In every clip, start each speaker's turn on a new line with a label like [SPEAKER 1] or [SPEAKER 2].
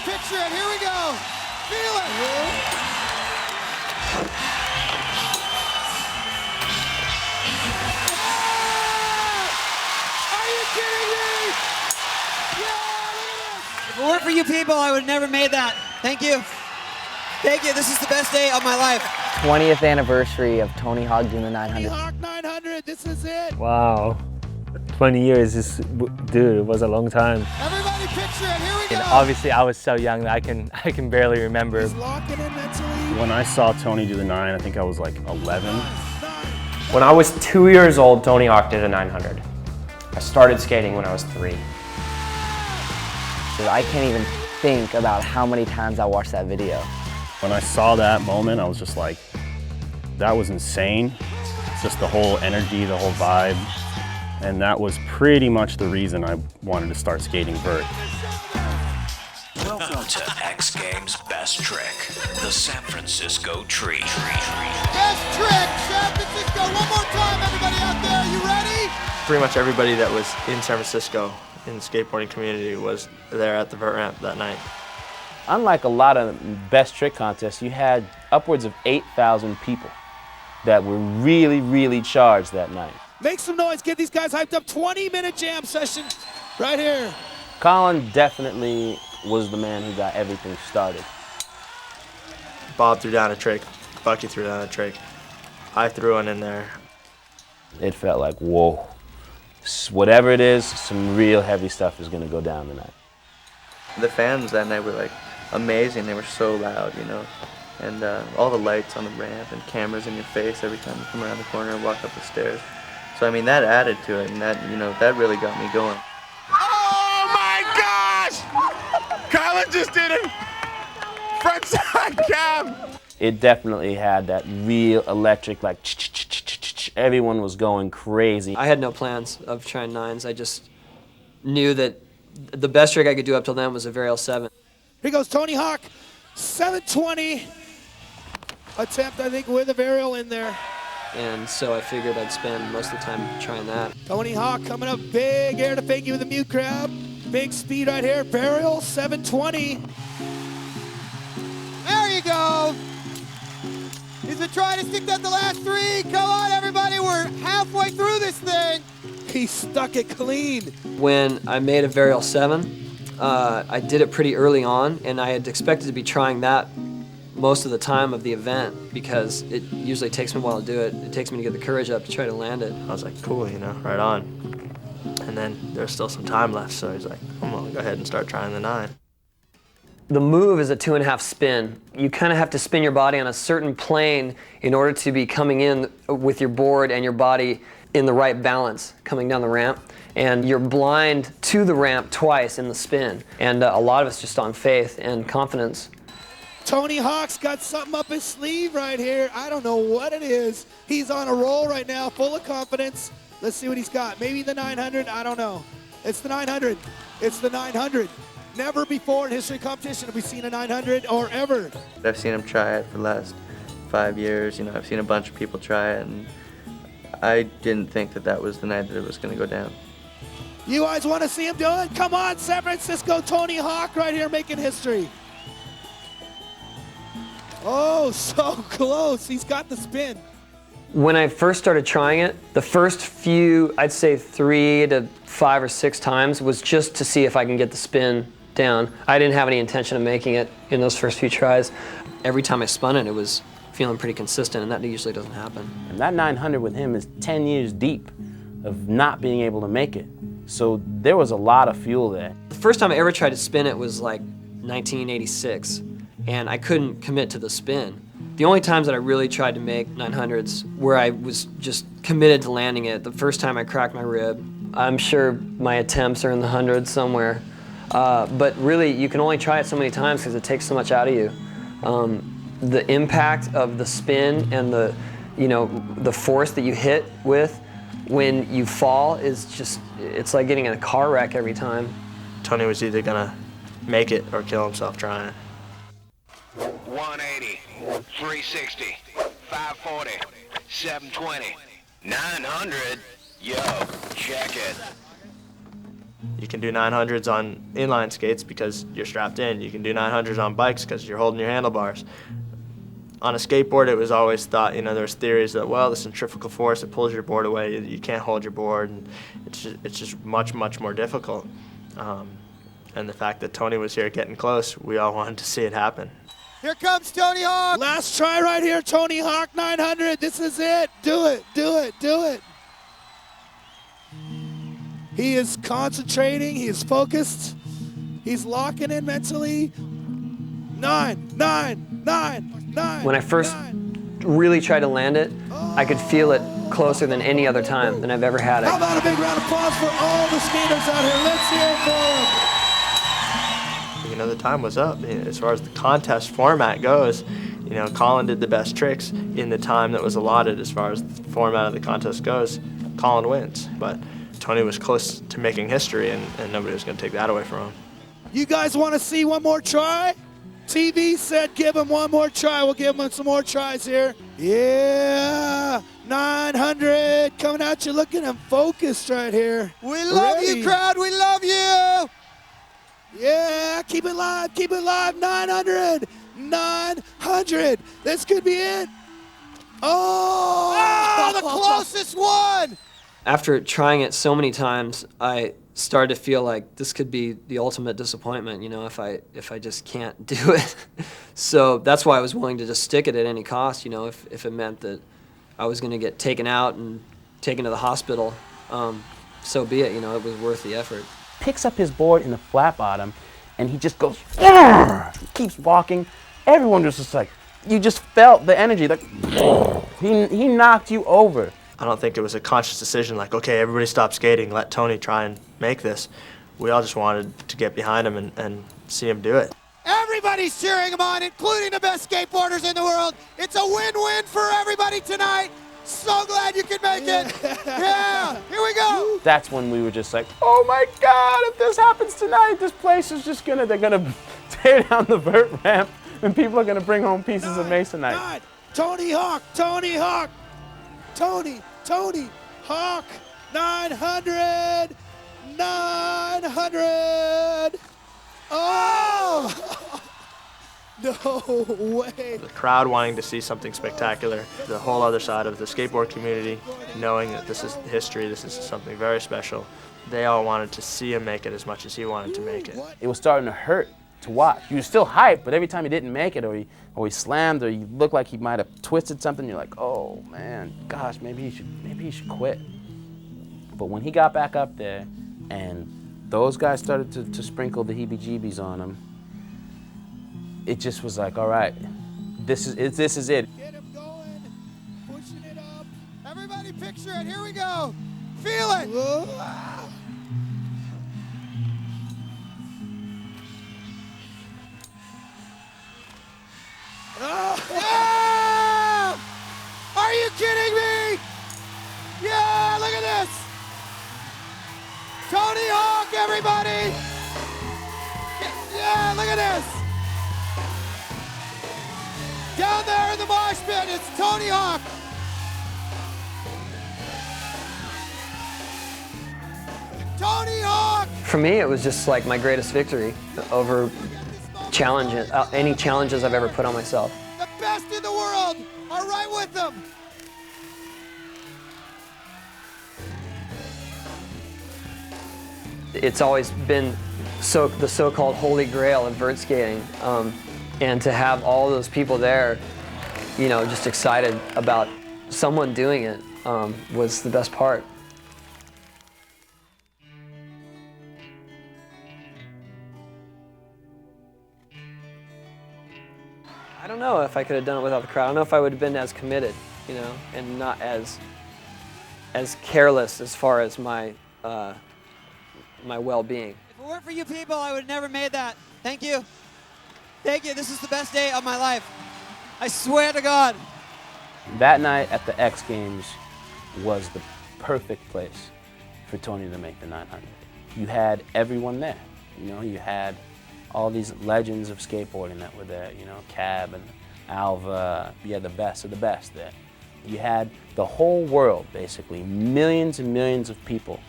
[SPEAKER 1] picture it. Here we go. Feel it. Are you kidding me? Yeah, look at this.
[SPEAKER 2] If it weren't for you people, I would have never made that. Thank you. Thank you. This is the best day of my life.
[SPEAKER 3] 20th anniversary of Tony Hawk doing the 900.
[SPEAKER 1] Tony Hawk 900, this is it.
[SPEAKER 4] Wow. 20 years is, dude, it was a long time.
[SPEAKER 1] Everybody picture it. Here we go.
[SPEAKER 4] And obviously I was so young that I can barely remember.
[SPEAKER 1] He's locking in mentally.
[SPEAKER 5] When I saw Tony do the 9, I think I was like 11.
[SPEAKER 6] When I was 2 years old, Tony Hawk did a 900. I started skating when I was 3.
[SPEAKER 3] I can't even think about how many times I watched that video.
[SPEAKER 5] When I saw that moment, I was just like, that was insane. It's just the whole energy, the whole vibe. And that was pretty much the reason I wanted to start skating vert.
[SPEAKER 7] Welcome to X Games Best Trick, the San Francisco Tree.
[SPEAKER 1] Best trick, San Francisco. One more time, everybody out there. You ready?
[SPEAKER 8] Pretty much everybody that was in San Francisco in the skateboarding community was there at the vert ramp that night.
[SPEAKER 9] Unlike a lot of best trick contests, you had upwards of 8,000 people that were really, really charged that night.
[SPEAKER 1] Make some noise, get these guys hyped up. 20-minute jam session right here.
[SPEAKER 9] Colin definitely was the man who got everything started.
[SPEAKER 8] Bob threw down a trick, Bucky threw down a trick. I threw one in there.
[SPEAKER 9] It felt like, whoa, whatever it is, some real heavy stuff is gonna go down tonight.
[SPEAKER 8] The fans that night were like amazing. They were so loud, you know, and all the lights on the ramp and cameras in your face every time you come around the corner and walk up the stairs. So I mean, that added to it, and that, you know, that really got me going.
[SPEAKER 1] Oh my gosh! Colin just did it! Front side cam!
[SPEAKER 9] It definitely had that real electric, like, everyone was going crazy.
[SPEAKER 10] I had no plans of trying 9s. I just knew that the best trick I could do up till then was a varial 7.
[SPEAKER 1] Here goes Tony Hawk, 720 attempt, I think, with a varial in there.
[SPEAKER 10] And so I figured I'd spend most of the time trying that.
[SPEAKER 1] Tony Hawk coming up, big air to fakie with a mute crab. Big speed right here, varial, 720. There you go. He's been trying to stick that the last 3. Come on, everybody, we're halfway through this thing. He stuck it clean.
[SPEAKER 10] When I made a varial 7, I did it pretty early on, and I had expected to be trying that most of the time of the event because it usually takes me a while to do it. It takes me to get the courage up to try to land it.
[SPEAKER 8] I was like, cool, you know, right on. And then there's still some time left, so he's like, I'm gonna go ahead and start trying the 9.
[SPEAKER 10] The move is a 2.5 spin. You kind of have to spin your body on a certain plane in order to be coming in with your board and your body in the right balance coming down the ramp. And you're blind to the ramp twice in the spin. And a lot of it's just on faith and confidence.
[SPEAKER 1] Tony Hawk's got something up his sleeve right here. I don't know what it is. He's on a roll right now, full of confidence. Let's see what he's got. Maybe the 900, I don't know. It's the 900. It's the 900. Never before in history of competition have we seen a 900 or ever.
[SPEAKER 8] I've seen him try it for the last 5 years. You know, I've seen a bunch of people try it, and I didn't think that that was the night that it was going to go down.
[SPEAKER 1] You guys want to see him do it? Come on, San Francisco, Tony Hawk right here making history. Oh, so close. He's got the spin.
[SPEAKER 10] When I first started trying it, the first few, I'd say 3 to 5 or 6 times was just to see if I can get the spin down. I didn't have any intention of making it in those first few tries. Every time I spun it, it was feeling pretty consistent, and that usually doesn't happen.
[SPEAKER 9] And that 900 with him is 10 years deep of not being able to make it. So there was a lot of fuel there.
[SPEAKER 10] The first time I ever tried to spin it was like 1986, and I couldn't commit to the spin. The only times that I really tried to make 900s where I was just committed to landing it, the first time I cracked my rib. I'm sure my attempts are in the hundreds somewhere. But really, you can only try it so many times because it takes so much out of you. The impact of the spin and the, the force that you hit with when you fall is just, it's like getting in a car wreck every time.
[SPEAKER 8] Tony was either gonna make it or kill himself trying.
[SPEAKER 7] 180, 360, 540, 720, 900. Yo, check it.
[SPEAKER 8] You can do 900s on inline skates because you're strapped in. You can do 900s on bikes because you're holding your handlebars. On a skateboard, it was always thought, you know, there's theories that, well, the centrifugal force, it pulls your board away, you can't hold your board, and it's just much, much more difficult. And the fact that Tony was here getting close, we all wanted to see it happen.
[SPEAKER 1] Here comes Tony Hawk. Last try right here, Tony Hawk 900. This is it. Do it, do it, do it. He is concentrating. He is focused. He's locking in mentally. 9, 9, 9, 9.
[SPEAKER 10] When I first really tried to land it, I could feel it closer than any other time than I've ever had it.
[SPEAKER 1] How about a big round of applause for all the skaters out here? Let's hear it for them.
[SPEAKER 8] You know, the time was up. As far as the contest format goes, you know, Colin did the best tricks in the time that was allotted. As far as the format of the contest goes, Colin wins. But Tony was close to making history, and nobody was going to take that away from him.
[SPEAKER 1] You guys want to see one more try? TV said give him one more try. We'll give him some more tries here. Yeah, 900 coming at you, looking and focused right here.
[SPEAKER 11] We love you, crowd. We love you.
[SPEAKER 1] Yeah, keep it live, 900, 900. This could be it. Oh,
[SPEAKER 11] the closest one.
[SPEAKER 10] After trying it so many times, I started to feel like this could be the ultimate disappointment, you know, if I just can't do it. So that's why I was willing to just stick it at any cost, you know, if it meant that I was going to get taken out and taken to the hospital, so be it, you know, it was worth the effort.
[SPEAKER 9] Picks up his board in the flat bottom, and he just goes, keeps walking. Everyone was just like, you just felt the energy, like, he knocked you over.
[SPEAKER 8] I don't think it was a conscious decision like, okay, everybody stop skating, let Tony try and make this. We all just wanted to get behind him and see him do it.
[SPEAKER 11] Everybody's cheering him on, including the best skateboarders in the world. It's a win-win for everybody tonight. So glad you could make it. Yeah, here we go.
[SPEAKER 9] That's when we were just like, oh my God, if this happens tonight, this place is just they're gonna tear down the vert ramp and people are gonna bring home pieces of masonite.
[SPEAKER 1] 9, Tony Hawk, Tony Hawk, Tony Hawk, 900, 900. Oh! No way.
[SPEAKER 8] The crowd wanting to see something spectacular, the whole other side of the skateboard community knowing that this is history, this is something very special. They all wanted to see him make it as much as he wanted to make it.
[SPEAKER 9] It was starting to hurt to watch. You were still hyped, but every time he didn't make it or he slammed or he looked like he might have twisted something, you're like, oh man, gosh, maybe he should quit. But when he got back up there and those guys started to sprinkle the heebie-jeebies on him, it just was like, all right, this is it.
[SPEAKER 1] Get him going, pushing it up.
[SPEAKER 11] Everybody picture it, here we go. Feel it. Yeah! Are you kidding me? Yeah, look at this. Tony Hawk, everybody. Yeah, look at this. Down there in the mosh pit, it's Tony Hawk. Tony Hawk!
[SPEAKER 10] For me, it was just like my greatest victory over challenges, any challenges I've ever put on myself.
[SPEAKER 11] The best in the world are right with them.
[SPEAKER 10] It's always been the so-called holy grail of vert skating. And to have all those people there, you know, just excited about someone doing it was the best part. I don't know if I could have done it without the crowd. I don't know if I would have been as committed, you know, and not as careless as far as my my well-being.
[SPEAKER 2] If it weren't for you people, I would have never made that. Thank you. Thank you. This is the best day of my life. I swear to God.
[SPEAKER 9] That night at the X Games was the perfect place for Tony to make the 900. You had everyone there. You know, you had all these legends of skateboarding that were there. You know, Cab and Alva. You had the best of the best there. You had the whole world, basically, millions and millions of people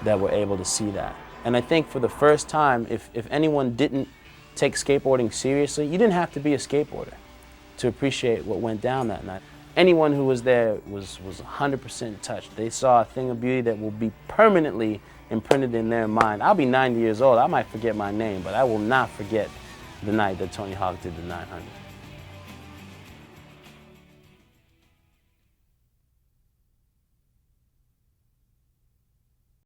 [SPEAKER 9] that were able to see that. And I think for the first time, if anyone didn't take skateboarding seriously, you didn't have to be a skateboarder to appreciate what went down that night. Anyone who was there was 100% touched. They saw a thing of beauty that will be permanently imprinted in their mind. I'll be 90 years old. I might forget my name, but I will not forget the night that Tony Hawk did the 900.